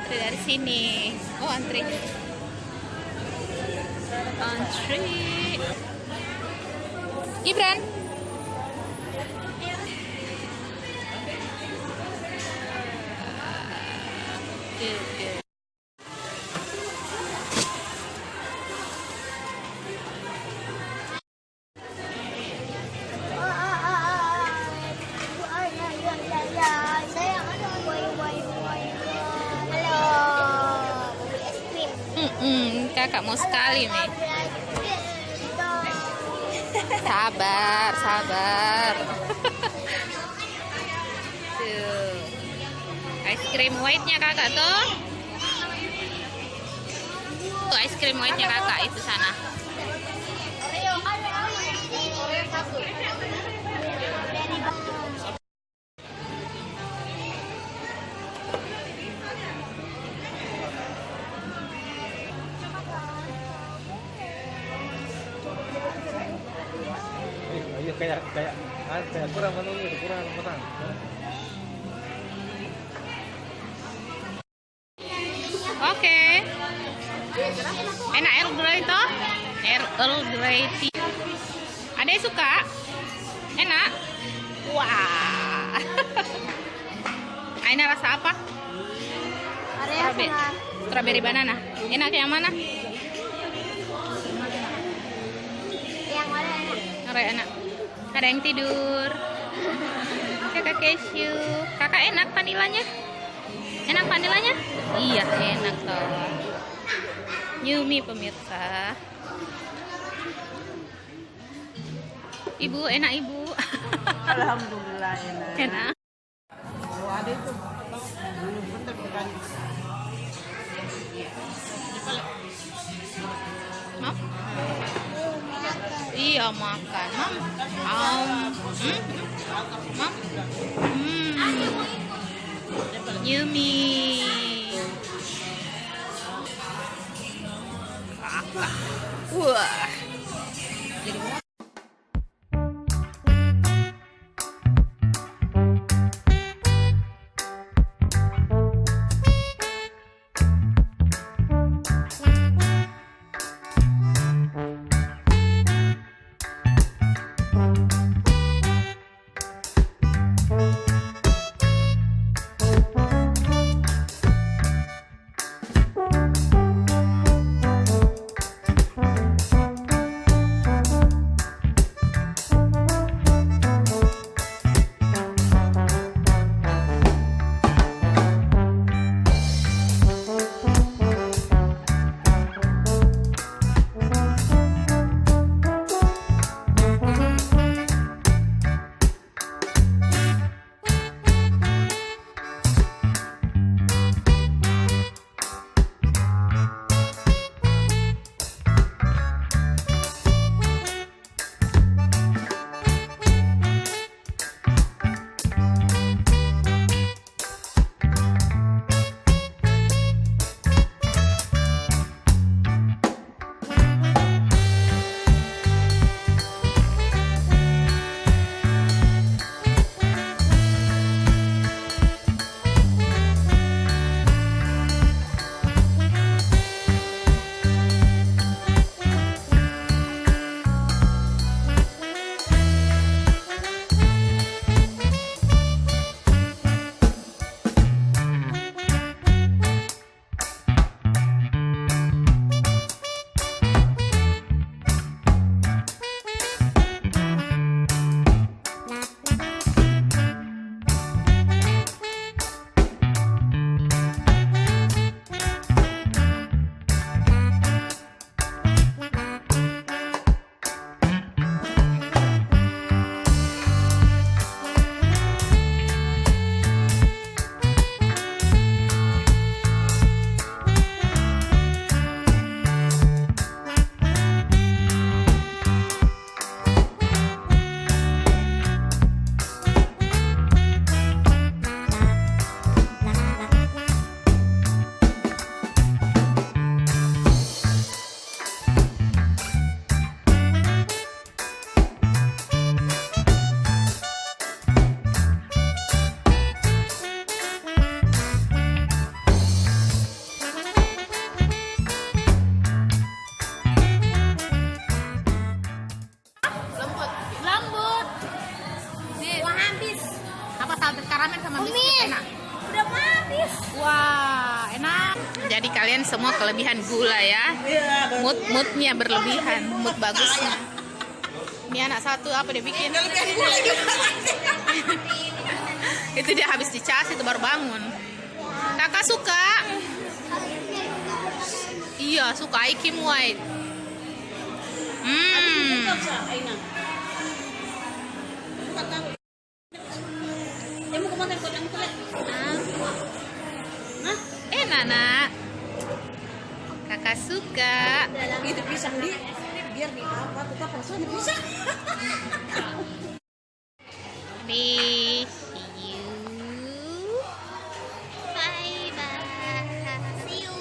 Antri dari sini. Oh, antri. Antri. Gibran. Good. Kakak mau sekali nih. Sabar. Tuh. Es krim white-nya kakak tuh. Tuh es krim white-nya kakak itu sana. kayak kurang menunya, kurang matang. Oke. Enak Earl Grey toh? Earl Grey tea. Ada yang suka? Enak? Wah. Aina rasa apa? Strawberry banana. Enak yang mana? Yang mana Enak. Ada yang tidur. Kakak cashew. Kakak enak vanilanya? Enak vanilanya? Iya, enak toh. Yumi pemirsa. Ibu, enak ibu. Alhamdulillah enak. Enak. Kalau ada itu belum bentar berkali. Mam? Iya makan, mam. Mam. Yummy. Kakak. Wah. Jadi kalian semua kelebihan gula ya. Moodnya berlebihan, mood bagusnya. Ini anak satu apa dia bikin? Itu dia habis dicas itu baru bangun. Kakak suka? Iya suka ikim white. Enak nak. Kakak suka. Itu pisang di biar di apa tetap rasanya pisang. See you. Bye bye. See you.